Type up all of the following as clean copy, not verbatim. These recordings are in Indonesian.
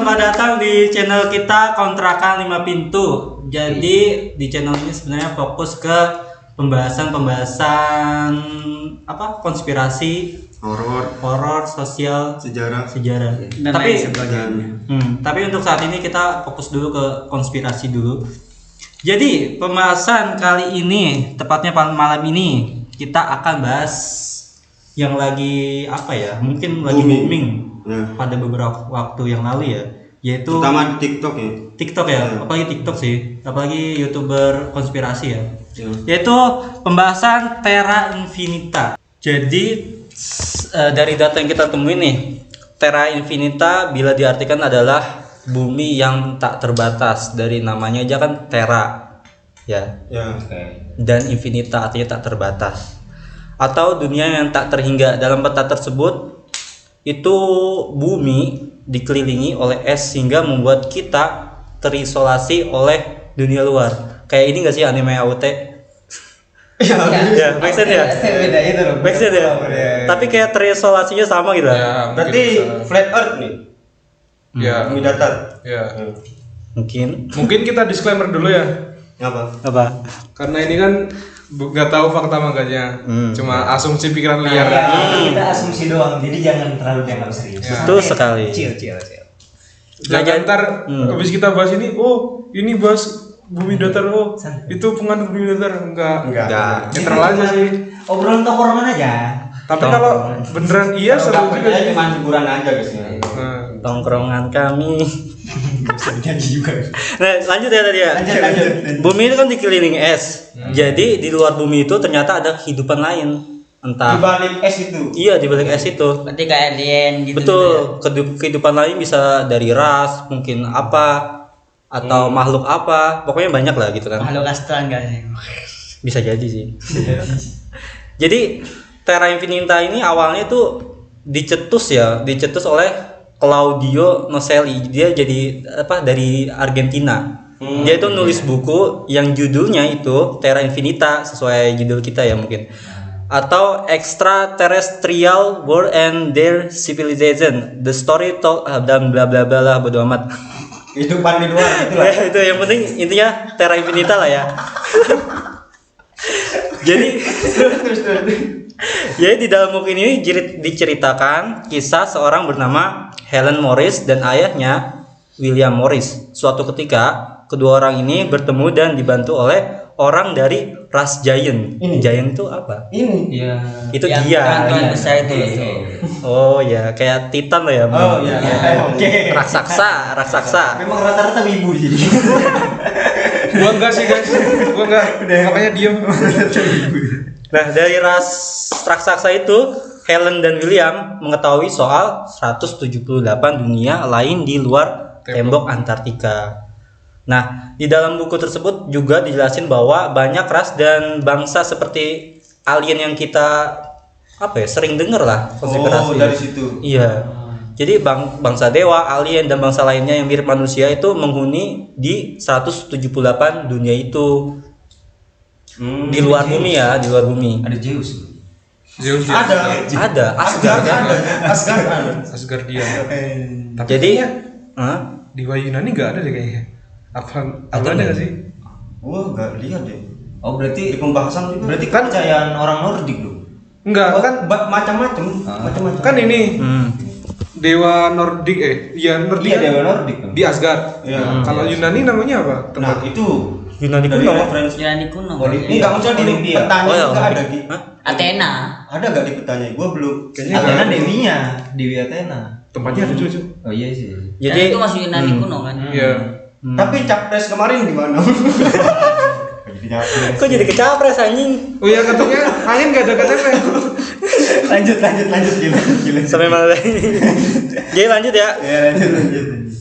selamat datang di channel kita Kontrakan 5 Pintu. Jadi di channel ini sebenarnya fokus ke pembahasan apa? Konspirasi, horor, sosial, sejarah. Dan Tapi untuk saat ini kita fokus dulu ke konspirasi dulu. Jadi pembahasan kali ini, tepatnya malam ini, kita akan bahas yang lagi mungkin lagi booming pada beberapa waktu yang lalu ya, yaitu terutama di TikTok ya. Apalagi TikTok sih, apalagi YouTuber konspirasi ya. Yaitu pembahasan Terra Infinita. Jadi dari data yang kita temuin nih, Terra Infinita bila diartikan adalah bumi yang tak terbatas, dari namanya aja kan Terra ya. Dan Infinita artinya tak terbatas, atau dunia yang tak terhingga. Dalam peta tersebut itu bumi dikelilingi oleh es sehingga membuat kita terisolasi oleh dunia luar. Kayak ini enggak sih anime AOT? Ya, make sense ya? beda itu loh. Make sense ya? Tapi kayak terisolasinya sama gitu. Ya, Berarti flat earth nih. Ya, Bumi datar. ya. Mungkin Kita disclaimer dulu ya. Apa? Karena ini kan nggak tahu fakta makanya. Cuma asumsi pikiran liar. Kita asumsi doang, jadi jangan terlalu dianggap serius. betul sekali. Chill. Jangan ntar habis kita bahas ini, ini bahas bumi datar, itu penganut bumi datar. Enggak. Netral aja sih. Obrolan tongkrongan aja. Tapi kalau beneran iya seru juga sih. Cuma hiburan aja guys ya. Tongkrongan kami. Janji juga. Nah, lanjut ya tadi ya. Lanjut. Bumi itu kan dikelilingi es. Jadi di luar bumi itu ternyata ada kehidupan lain. Entah. Di balik es itu. Iya, di balik es itu. Berarti kayak alien gitu. Betul. Kehidupan lain bisa dari ras, mungkin apa, atau makhluk apa. Pokoknya banyak lah gitu kan. Makhluk astral enggak sih? Bisa jadi sih. Jadi Terra Infinita ini awalnya tuh dicetus oleh Claudio Nocelli. Dia jadi dari Argentina. Dia itu nulis buku yang judulnya itu Terra Infinita, sesuai judul kita ya mungkin, atau Extraterrestrial World and Their Civilization, The Story Told, dan bla bla bla lah, bodo amat. Kehidupan di luar itulah. Itu yang penting intinya Terra Infinita lah ya. Jadi di dalam buku ini diceritakan kisah seorang bernama Helen Morris dan ayahnya William Morris. Suatu ketika kedua orang ini bertemu dan dibantu oleh orang dari ras Giant. Giant itu apa? Ini. Iya. Itu Yang dia. Tuhan besar itu. Oh ya, kayak Titan lah ya. Oh iya. Oke. Raksasa. Memang rata-rata wibu di sini. Gua enggak sih guys. Gua enggak. Makanya diem. Nah, dari ras raksasa itu, Helen dan William mengetahui soal 178 dunia lain di luar tembok Antartika. Nah, di dalam buku tersebut juga dijelasin bahwa banyak ras dan bangsa seperti alien yang kita sering dengar lah konspirasi. Oh, dari situ. Iya. Jadi bangsa dewa, alien dan bangsa lainnya yang mirip manusia itu menghuni di 178 dunia itu. Di luar bumi ya, di luar bumi. Ada Zeus. Ada Asgard kan? Asgardian. Tapi Jadi di Yunani nggak ada deh kayaknya. Apa ada nggak sih? Gua enggak lihat deh. Oh, berarti Di pembahasan juga. berarti kan kepercayaan orang Nordik dong. Enggak kan? Macam-macam. Kan ini dewa Nordik Nordik. Iya, dewa Nordik dong. Di Asgard. Iya. Kalau Yunani namanya apa? Nah, itu Yunani dari kuno. referensi. Yunani kuno. Ini enggak maksudnya di Olimpia. petanya Oh, ya, enggak ada di. Athena. Ada enggak di petanya? Gua belum. Kayaknya Athena nggak ada. dewinya, Dewi Athena. Tempatnya ada cucu. Oh iya sih. Jadi itu masih Yunani kuno kan. Iya. Tapi capres kemarin di mana? Kok jadi kecapres anjing? Oh ya katanya angin nggak ada KTP. lanjut gila. Sampai mana lagi? Jadi lanjut ya. Ya, lanjut.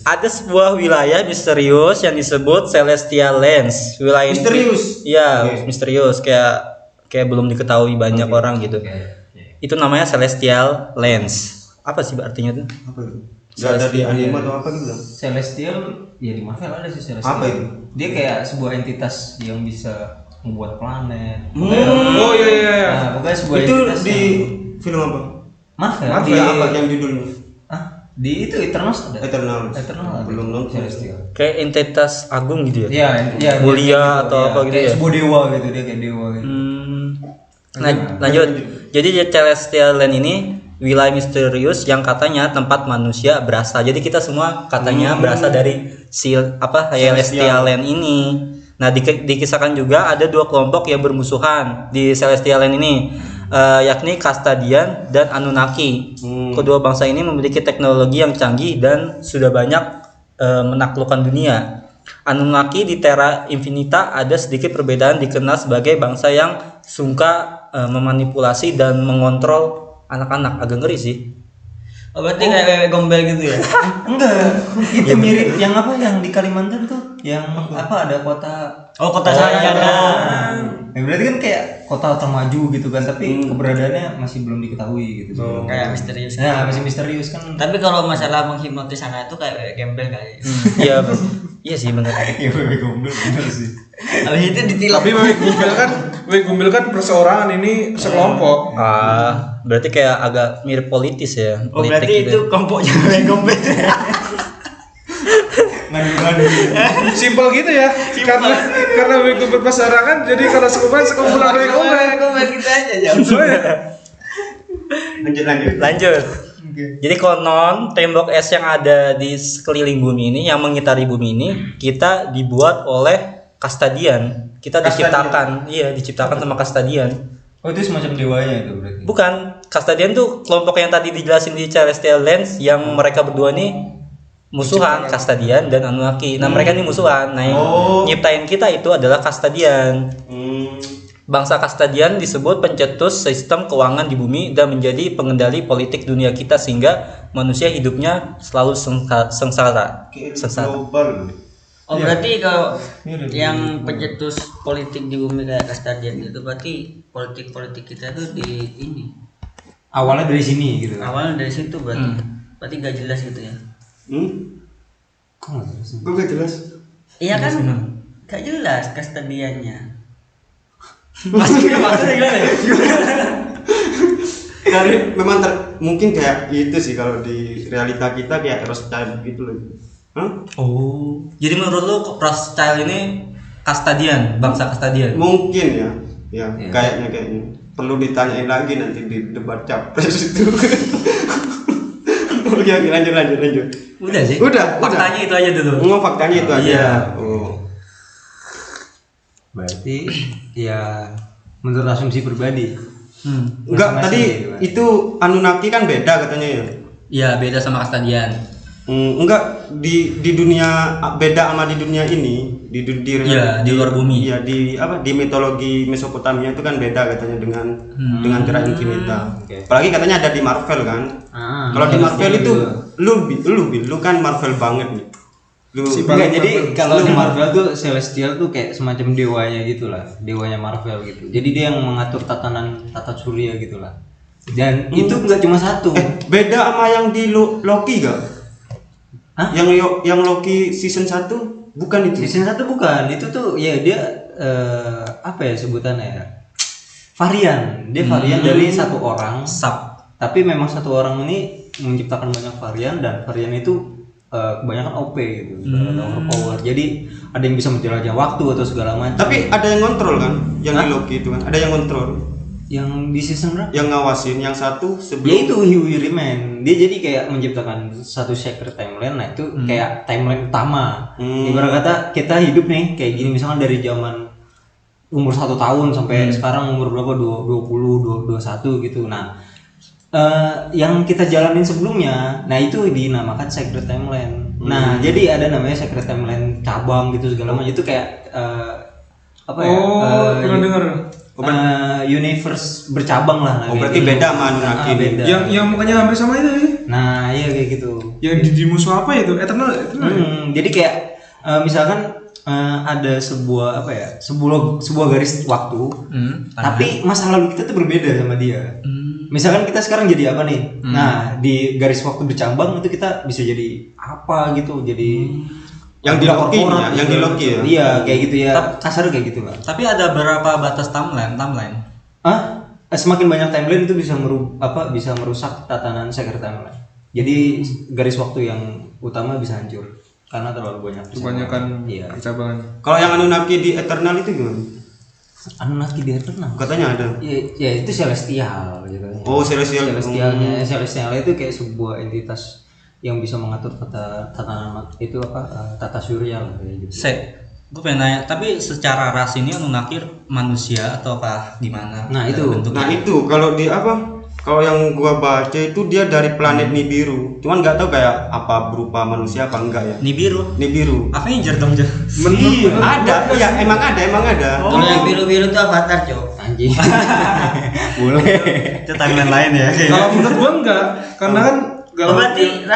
Ada sebuah wilayah misterius yang disebut Celestial Lands. Wilayah Misterius? Iya, misterius kayak belum diketahui banyak orang gitu. Itu namanya Celestial Lands. Apa sih artinya tuh? Apa itu? Enggak ada di anime atau apa gitu? Celestial ya di Marvel ada sih Celestial. Apa itu? Dia kayak sebuah entitas yang bisa membuat planet. Oh iya. Nah, pokoknya sebuah Itu entitas di film apa? Marvel. Marvel. Di apa yang judulnya? Hah? Di itu Eternals ada. Eternal. Eternal ada. Belum nonton. Celestial. Kayak entitas agung gitu ya. Iya, iya. Mulia atau apa gitu kayak ya? sebuah dewa gitu, dia kayak dewa gitu. Lanjut. Jadi di Celestial Land ini wilayah misterius yang katanya tempat manusia berasal. Jadi kita semua katanya berasal dari Celestial Land ini. Nah, dikisahkan juga ada dua kelompok yang bermusuhan di Celestial Land ini, yakni Kastadian dan Anunnaki. Kedua bangsa ini memiliki teknologi yang canggih dan sudah banyak menaklukkan dunia. Anunnaki di Terra Infinita ada sedikit perbedaan, dikenal sebagai bangsa yang suka memanipulasi dan mengontrol anak-anak. Agak ngeri sih. Oh, berarti kayak bebek gombel gitu ya? Enggak, itu mirip yang apa yang di Kalimantan tuh, yang apa ada kota. Oh, kota sana ya. Ya, berarti kan kayak kota termaju gitu kan, tapi keberadaannya masih belum diketahui gitu. Kayak misterius. Nah, masih misterius kan. Tapi kalau masalah menghipnotis anak itu kayak bebek gembel kali. Iya, iya sih benar. Iya, bebek gombel bener sih. Habis itu ditilap. Tapi bebek gombel kan perseorangan, ini sekelompok. Berarti kayak agak mirip politis ya. Oh, Politik berarti itu gitu. kelompoknya bebek gombel. Ngadu-ngadu. Simpel gitu ya. Karena bebek gombel perseorangan, jadi kalau sekumpulan bebek gombel. Bebek gombel gitu aja jauh. Lanjut. Jadi konon tembok es yang ada di sekeliling bumi ini, yang mengitari bumi ini, kita dibuat oleh Kastadian. Kita diciptakan, diciptakan sama Kastadian. Oh, itu semacam dewanya itu berarti. Bukan, Kastadian tuh kelompok yang tadi dijelasin di Celestial Lands, yang mereka berdua nih musuhan, Kastadian dan Anunnaki. Nah, mereka nih musuhan. Nah, yang nyiptain kita itu adalah Kastadian. Bangsa Kastadian disebut pencetus sistem keuangan di bumi dan menjadi pengendali politik dunia kita, sehingga manusia hidupnya selalu sengsara. Oh, berarti kalau yang pencetus politik di bumi kayak Kastadian itu berarti politik kita tuh di ini. Awalnya dari sini gitu kan. Awalnya dari situ berarti. Berarti gak jelas gitu ya. Kok nggak jelas? Gue gak jelas. Iya kan? Gak jelas Kastadiannya. Maksudnya gimana ya? Dari memang mungkin kayak itu sih kalau di realita kita kayak Rothschild gitu loh. Oh, jadi menurut lu Rothschild ini Kastadian, bangsa Kastadian? Mungkin ya, kayaknya perlu ditanyain lagi nanti di debat capres itu. Oke, lanjut. Udah sih. Udah. Faktanya itu aja dulu. Faktanya itu aja. Iya. Berarti ya menurut asumsi pribadi. Enggak, Masing-masing tadi gitu kan. itu Anunnaki kan beda katanya ya. Iya, beda sama Kastadian. Enggak, di dunia beda sama di dunia ini, di luar bumi. Iya, di mitologi Mesopotamia itu kan beda katanya dengan Terra Infinita. Okay. Apalagi katanya ada di Marvel kan. Kalau di Marvel itu lu kan Marvel banget nih. Enggak, jadi kalau di Marvel tuh Celestial tuh kayak semacam dewanya gitulah, dewanya Marvel gitu. Jadi dia yang mengatur tata surya gitulah. Dan itu enggak cuma satu. Beda sama yang di Loki gak? Hah? Yang Loki season 1 bukan itu. Season 1 bukan, itu tuh ya dia apa ya sebutannya ya? Varian. Dia varian dari satu orang. Tapi memang satu orang ini menciptakan banyak varian, dan varian itu kebanyakan OP gitu, overpower. Jadi ada yang bisa menjelajah waktu atau segala macam. Tapi ada yang kontrol kan? Yang di Loki itu kan, ada yang kontrol. Yang di season berapa? Yang ngawasin, yang satu sebelum. Ya itu Huey Riemann. Dia jadi kayak menciptakan satu sacred timeline. Nah itu kayak timeline utama. Ibarat kata kita hidup nih kayak gini, misalkan dari zaman umur 1 tahun sampai sekarang umur berapa, 20, 21 gitu. Nah yang kita jalanin sebelumnya, nah itu dinamakan sacred timeline. Nah jadi ada namanya sacred timeline cabang gitu segala macam. Itu kayak apa ya? Pernah dengar. Universe bercabang lah. Berarti gitu. beda sama Anunnaki. Beda. Yang mukanya hampir sama itu ya. Nah iya kayak gitu. Yang di musuh apa ya itu? Eternal. Jadi kayak misalkan ada sebuah apa ya, sebuah garis waktu, tapi masa lalu kita tuh berbeda sama dia. Misalkan kita sekarang jadi apa nih? Nah di garis waktu bercabang itu kita bisa jadi apa gitu, jadi yang di Loki ya, yang di Loki ya. Iya kayak gitu ya. Kasar kayak gitu lah. Tapi ada berapa batas timeline? Semakin banyak timeline itu bisa bisa merusak tatanan sacred timeline. Jadi garis waktu yang utama bisa hancur karena terlalu banyak Kebanyakan iya. percabangan. Kalau yang Anunnaki di Eternal itu gimana? Anunnaki di Eternal. Katanya ada. Ya itu celestial gitu. Oh, celestial. Celestial itu kayak sebuah entitas yang bisa mengatur tatanan itu tata surya lah kayak gitu. Gue pengen nanya, tapi secara ras ini Anunnaki manusia ataukah gimana? Nah, itu. bentuknya? Nah itu kalau di apa? Kalau yang gua baca itu dia dari planet Nibiru. Cuman nggak tahu kayak apa berupa manusia apa enggak ya. Nibiru. Nibiru. Avenger dong, Jo. Iya, ada. Ya emang ada. Kalau yang biru-biru tuh avatar, Cok. Anjing. Boleh. Itu timeline lain ya. Kalau menurut gua enggak, karena kan Berarti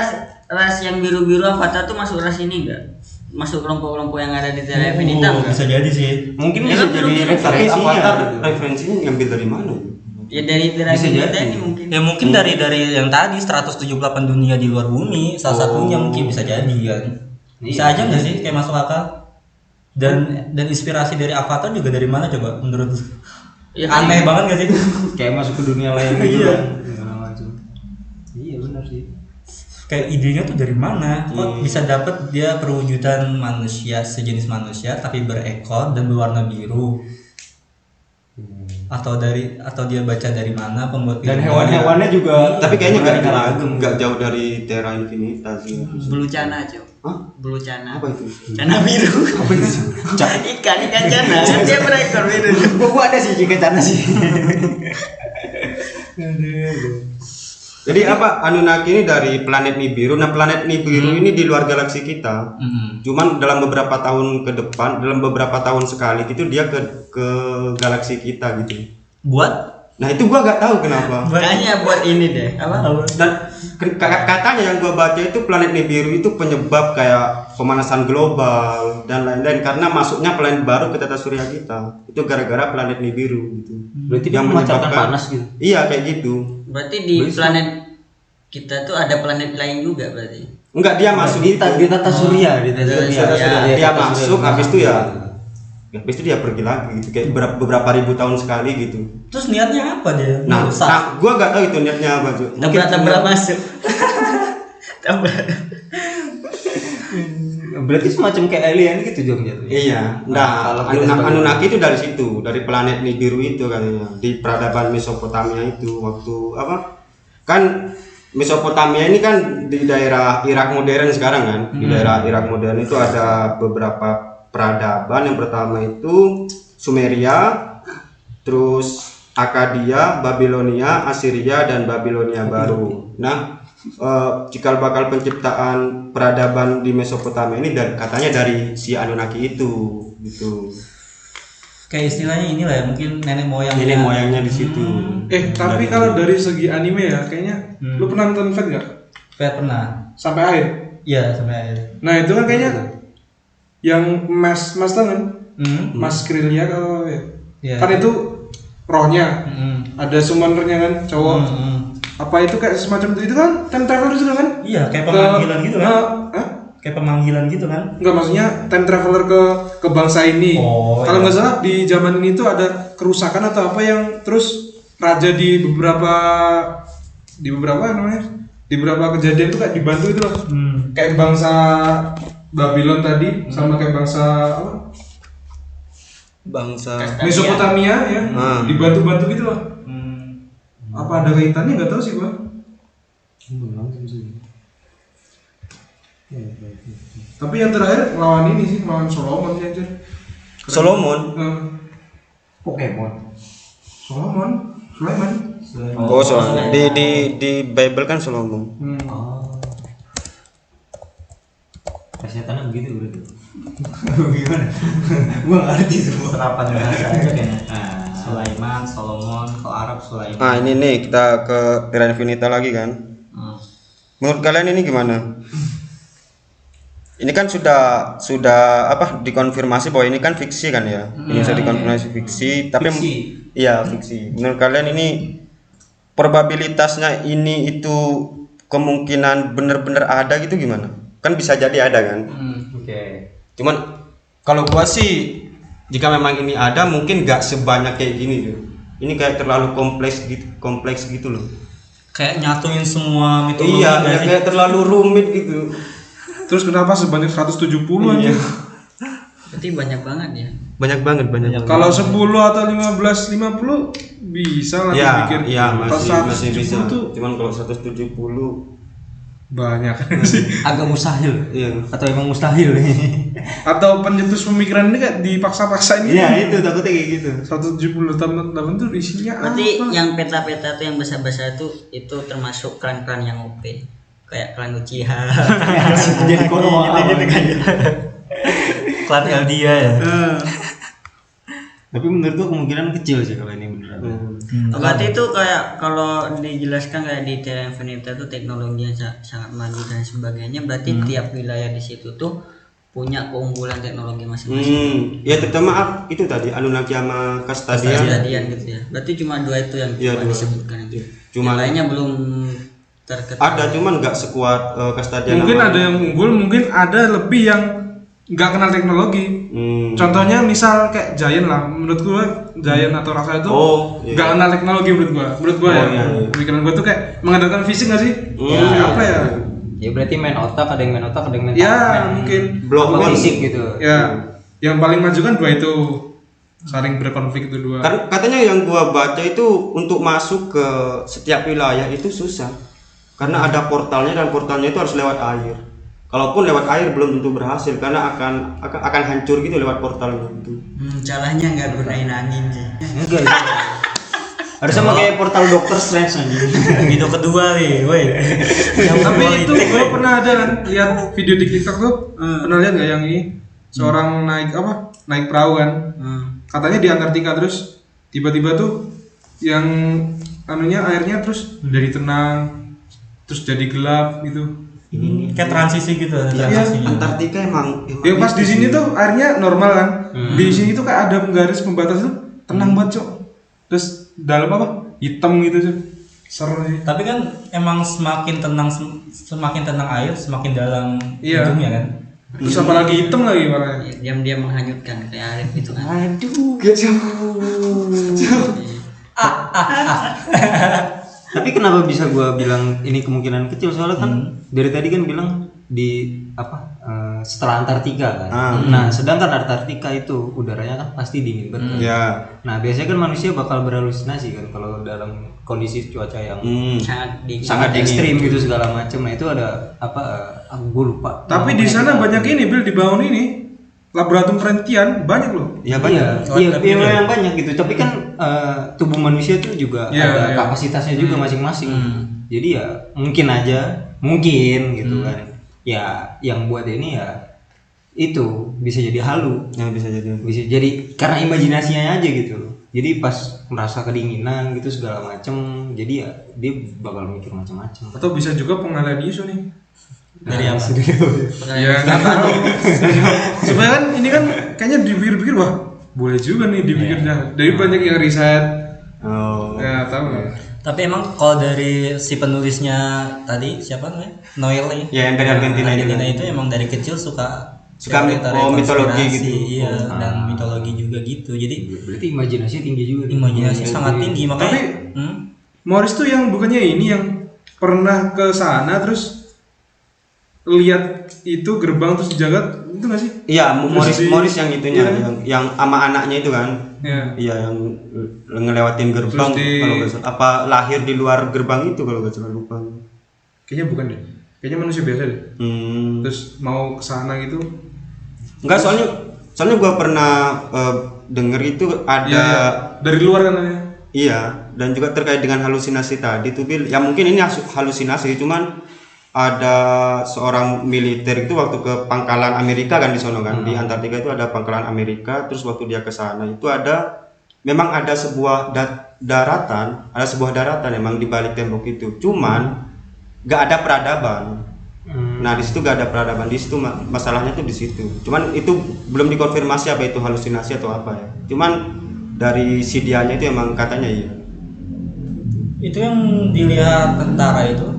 ras yang biru-biru avatar tuh masuk ras ini enggak? Masuk kelompok-kelompok yang ada di Terra Infinita enggak? Bisa jadi sih. Mungkin Ya bisa kan, jadi biru-biru. referensinya. Referensinya ngambil dari mana? Ya dari Terra Bisa Infinita jadi. ini mungkin. Ya mungkin dari yang tadi 178 dunia di luar bumi, salah satunya mungkin bisa jadi kan. Bisa aja nggak sih kayak masuk akal? Dan inspirasi dari Avatar juga dari mana coba menurut lu? Ya, Aneh banget gak sih? Kayak masuk ke dunia lain gitu Iya. kan. Segala macam. Iya benar sih. Kayak idenya tuh dari mana? Kok bisa dapet dia perwujudan manusia, sejenis manusia tapi berekor dan berwarna biru? Atau dia baca dari mana pembuat Dan filmnya? hewan-hewannya juga Tapi kayaknya beragam. nggak jauh dari Terra Infinita sih. Bulu cana, Cok. Hah? Bulu cana. Apa itu? Cana biru. Apa itu? Ikan cana. Kan dia berekor biru. Gua ada sih jika cana sih. Jadi apa Anunnaki ini dari planet Nibiru. Nah planet Nibiru ini di luar galaksi kita. Cuman dalam beberapa tahun ke depan, dalam beberapa tahun sekali gitu dia ke galaksi kita gitu. Buat? Nah itu gua nggak tahu kenapa. Kayaknya buat ini deh. Apa? Dan katanya yang gua baca itu planet Nibiru itu penyebab kayak pemanasan global dan lain-lain karena masuknya planet baru ke tata surya kita. Itu gara-gara planet Nibiru gitu. Berarti dia memancarkan panas gitu. Iya kayak gitu. Berarti di planet kita tuh ada planet lain juga berarti. Enggak dia masuk Di itu. tata surya, di tata surya. Dia masuk habis itu habis itu dia pergi lagi gitu kayak beberapa ribu tahun sekali gitu. Terus niatnya apa dia? Nah, Merusak. gua nggak tahu itu niatnya apa tuh. Tabrak masuk. Tabrak. Berarti semacam kayak alien gitu dong jatuhnya. Iya. Nah, kalau kita sebagai- Anunnaki itu dari situ, dari planet Nibiru itu katanya. Di peradaban Mesopotamia itu waktu apa? Kan Mesopotamia ini kan di daerah Irak modern sekarang kan. Di daerah Irak modern itu ada beberapa peradaban. Yang pertama itu Sumeria, terus Akadia, Babilonia, Assyria dan Babilonia baru. Nah, cikal bakal penciptaan peradaban di Mesopotamia ini katanya dari si Anunnaki itu gitu. Kayak istilahnya inilah ya, mungkin nenek Moyangnya di situ. tapi kalau dari segi anime ya, kayaknya lu pernah nonton Fate nggak? Kayak pernah. Sampai akhir. Iya, sampai akhir. Nah itu kan kayaknya yang Mas tahu kan? Mas Krillia kalau ya. Iya. Kan itu rohnya. Ada summonernya kan, cowok. Apa itu kayak semacam itu kan time traveler juga kan? Iya, kayak pemanggilan gitu kan? Kayak pemanggilan gitu kan? Enggak, maksudnya time traveler ke bangsa ini. Oh, kalau iya. nggak salah di zaman ini tuh ada kerusakan atau apa yang terus raja di beberapa namanya? Di beberapa kejadian tuh kayak dibantu itu loh. Kayak bangsa Babylon tadi sama kayak bangsa apa? Bangsa Mesopotamia ya. Dibantu-bantu gitu loh. Apa ada kaitannya nggak tahu sih gua. Tapi yang terakhir lawan ini sih, lawan Solomon sih anjir. Solomon. Pokemon. Sulaiman. Oh, Solomon. Di Bible kan Solomon. Kesetannya begitu berarti. Gimana? Gua nggak ngerti semua. Serapan bahasa aja kayaknya. Sulaiman, Solomon, kalau Arab Sulaiman. Ah, ini nih kita ke Terra Infinita lagi kan. Menurut kalian ini gimana? Ini kan sudah apa dikonfirmasi bahwa ini kan fiksi kan ya. Ini sudah dikonfirmasi fiksi, tapi iya fiksi. Menurut kalian ini probabilitasnya ini itu kemungkinan benar-benar ada gitu gimana? Kan bisa jadi ada kan? Oke. Cuman kalau gua sih jika memang ini ada mungkin nggak sebanyak kayak gini tuh. Ini kayak terlalu kompleks gitu loh. kayak nyatuin semua mitologi Iya, nggak sih? kayak terlalu rumit gitu. Terus kenapa sebanyak 170 aja? Berarti banyak banget ya. Banyak banget. Kalau 10 atau 15 50 bisa lah Iya, dipikir. iya Kalau masih 170 bisa. tuh Cuman kalau 170 banyak sih. Agak mustahil. iya. Atau emang mustahil? Atau pencetus pemikiran ini kayak dipaksa-paksain gitu. Iya, itu takutnya kayak gitu. 178 tuh isinya Berarti apa? yang peta-peta tuh yang besar-besar itu termasuk klan-klan yang OP. Kayak klan Uchiha. Jadi konoha gitu kan. Klan Eldia ya. Tapi menurut gua kemungkinan kecil sih kalau ini beneran. Berarti itu kayak kalau dijelaskan kayak di Terra Infinita itu teknologinya sangat maju dan sebagainya. Berarti tiap wilayah di situ tuh punya keunggulan teknologi masing-masing. Ya terutama itu tadi Anunnaki sama Kastadia. Kejadian gitu ya. Berarti cuma dua itu yang Iya, cuma dua. disebutkan itu. Cuma- Yang lainnya belum terketahui. Ada cuman nggak sekuat Kastadia. Mungkin sama- ada yang unggul, mungkin ada lebih yang nggak kenal teknologi. Hmm. Contohnya misal kayak Giant lah, menurut gua Giant atau Raksa itu Oh, iya. nggak kenal teknologi menurut gua ya. iya, iya. Pemikiran gua tuh kayak mengandalkan fisik nggak sih? Kayak apa ya? Ya berarti main otak, ada yang main otak, ada yang main Ya main mungkin. Blok apa, kan. fisik gitu. Ya, yang paling maju kan dua itu, saling berkonflik itu dua. Katanya yang gua baca itu untuk masuk ke setiap wilayah itu susah. Karena ada portalnya dan portalnya itu harus lewat air. Kalaupun lewat air belum tentu berhasil karena akan hancur gitu lewat portalnya itu. Caranya nggak gunain angin sih. Enggak. Harusnya pakai portal Doctor Strange anjing. Video kedua nih, woi. Tapi itu gua pernah ada kan lihat video di TikTok tuh, pernah lihat nggak yang ini seorang naik perahu kan? Katanya di Antartika, terus tiba-tiba tuh yang airnya terus dari tenang terus jadi gelap gitu. Kayak transisi gitu. transisinya. Antartika emang Yang pas di sini tuh airnya normal kan. Di sini tuh kayak ada garis pembatas tuh tenang banget, Cok. Terus dalam hitam gitu tuh. Seru sih. Tapi kan emang semakin tenang air, semakin dalam Iya. hidungnya kan. Terus apalagi hitam lagi warnanya. Diam-diam menghanyutkan kayak Arif gitu kan. Tapi kenapa bisa gua bilang ini kemungkinan kecil, soalnya kan dari tadi kan bilang di setelah Antartika kan. Nah, sedangkan Antartika itu udaranya kan pasti dingin banget. ya. Nah, biasanya kan manusia bakal berhalusinasi kan kalau dalam kondisi cuaca yang Sangat dingin. sangat ekstrim gitu segala macam. Nah, itu ada gue lupa. Tapi di sana banyak ini dibangun ini laboratorium penelitian banyak loh. Ya banyak. Iya, memang banyak gitu. Tapi kan tubuh manusia tuh juga ada kapasitasnya juga masing-masing. Jadi ya mungkin gitu kan. Ya yang buat ini ya itu bisa jadi halu. Ya bisa jadi. Bisa jadi karena imajinasinya aja gitu. Jadi pas merasa kedinginan gitu segala macem, jadi ya dia bakal mikir macam-macam. Atau bisa juga pengalian isu nih. Dari apa? Ya nggak tahu. Sebenarnya kan ini kan kayaknya dipikir-pikir, wah boleh juga nih dipikirnya. Dari banyak yang riset. Oh. Ya tahu lah. Tapi emang kalau dari si penulisnya tadi siapa namanya? Noel ya? Ya, yang dari Argentina itu emang dari kecil suka mitologi konspirasi, gitu. Iya, dan mitologi juga gitu. Jadi Berarti imajinasinya tinggi juga. imajinasi sangat tinggi makanya. Morris tuh yang bukannya ini yang pernah ke sana terus lihat itu gerbang terus dijaga itu nggak sih? Iya, Morris yang itunya, Iya. yang sama anaknya itu kan. Iya. Iya, yang ngelewatin gerbang Terus kalau nggak salah. Apa lahir di luar gerbang itu kalau nggak salah, lupa. Kayaknya bukan deh. Kayaknya manusia biasa deh. Hmm. Terus mau ke sana gitu. Enggak, soalnya gua pernah denger itu ada Iya. Dari luar kan ya. iya, dan juga terkait dengan halusinasi tadi tuh Bil. Ya mungkin ini halusinasi, cuman ada seorang militer itu waktu ke pangkalan Amerika kan di sono kan, di Antartika itu ada pangkalan Amerika. Terus waktu dia ke sana itu memang ada sebuah daratan emang di balik tembok itu, cuman nggak ada peradaban. Nah di situ nggak ada peradaban, di situ masalahnya tuh di situ. Cuman itu belum dikonfirmasi apa itu halusinasi atau apa ya. Cuman dari si dianya itu emang katanya iya. Itu yang dilihat tentara itu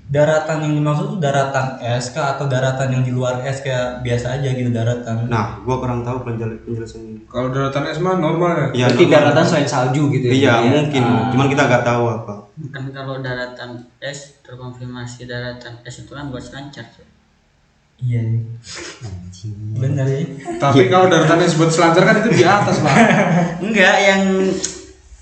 daratan yang dimaksud itu daratan es kah atau daratan yang di luar es kayak biasa aja gitu daratan. Nah, gua kurang tahu penjelasannya. Kalau daratan es mah normal ya. Iya, Berarti normal. daratan selain salju gitu ya. Iya, Jadi ya, mungkin. Cuman kita nggak tahu apa. Kan kalau daratan es terkonfirmasi daratan es itu kan buat selancar. Cuk. Iya. Benar ya. Tapi kalau daratan es buat selancar kan itu di atas, Pak. Enggak, yang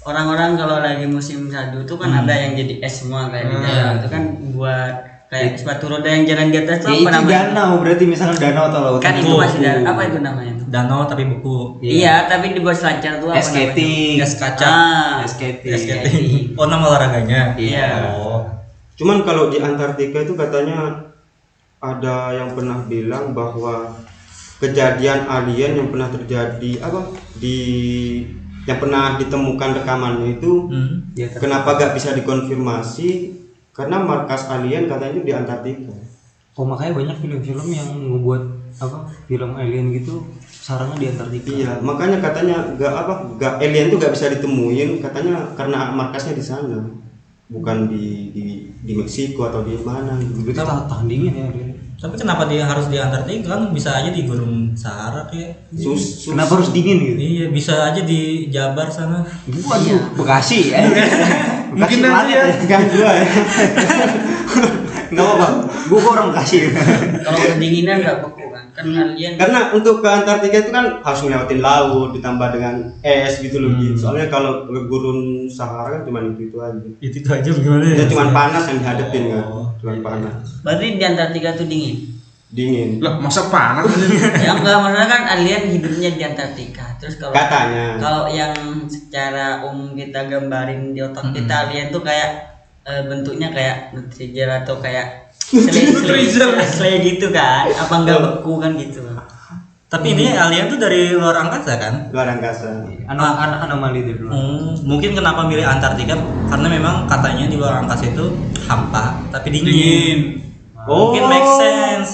orang-orang kalau lagi musim sadu tuh kan ada yang jadi es semua kayak di jalan itu kan buat kayak sepatu roda yang jalan di atas tuh Ya apa itu namanya? danau, berarti misalkan danau atau lautan. Kan itu Buku. masih apa itu namanya tuh? Danau tapi buku. Iya, tapi dibuat selancar tuh apa namanya? Skating. Es kaca. Skating. Skating. Oh, nama olahraganya. Iya. Oh. Cuman kalau di Antartika itu katanya ada yang pernah bilang bahwa kejadian alien yang pernah terjadi yang pernah ditemukan rekamannya itu Ya, kenapa gak bisa dikonfirmasi karena markas alien katanya itu di Antartika. oh makanya banyak film-film yang ngebuat film alien gitu sarangnya di Antartika. Iya, makanya katanya gak alien tuh gak bisa ditemuin katanya karena markasnya di sana. Bukan di Meksiko atau di mana gitu. Kita tahan dingin ya alien. Tapi kenapa dia harus di Antartika? Kan bisa aja di Gurun Sahara kayak. Kenapa harus dingin gitu? Iya, bisa aja di Jabar sana. Waduh, Bekasi ya. Mungkin nanti ya. Kan gua ya. Enggak apa-apa. Gua orang Bekasi. Kalau kedinginan nggak beku kan? Kan alien. Karena untuk ke Antartika itu kan harus ngelewatin laut ditambah dengan es gitu loh gitu. Soalnya kalau ke Gurun Sahara kan cuma itu aja. Itu aja gimana ya? Ya cuma panas yang dihadapin kan. Cuma panas. Berarti di Antartika tuh dingin. Dingin. Lah, masa panas aja. Ya enggak, maksudnya kan alien hidupnya di Antartika. Terus Katanya. kalau yang secara umum kita gambarin di otak kita alien tuh kayak bentuknya kayak Nutrizel atau kayak selai gitu kan? Apa enggak beku kan gitu? Tapi ini alien tuh dari luar angkasa kan? Luar angkasa. Anak anomali dari luar. Mungkin kenapa milih Antartika karena memang katanya di luar angkasa itu hampa tapi dingin. Dingin. Mungkin make sense.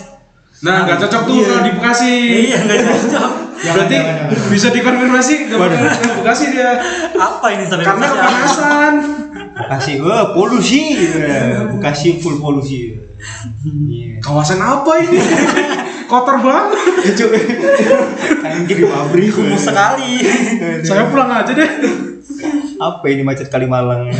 Nah, nggak cocok tuh kalau di Bekasi. Iya, nggak cocok. Berarti bisa dikonfirmasi nggak bakal ke Bekasi dia. Apa ini sampai Karena Bekasi? kepanasan. Bekasi, polusi. Bekasi full polusi. Iya. Kawasan apa ini? Kotor banget. Kan jadi pabrik. Kumuh sekali. Saya pulang aja deh. Apa ini macet Kalimalang?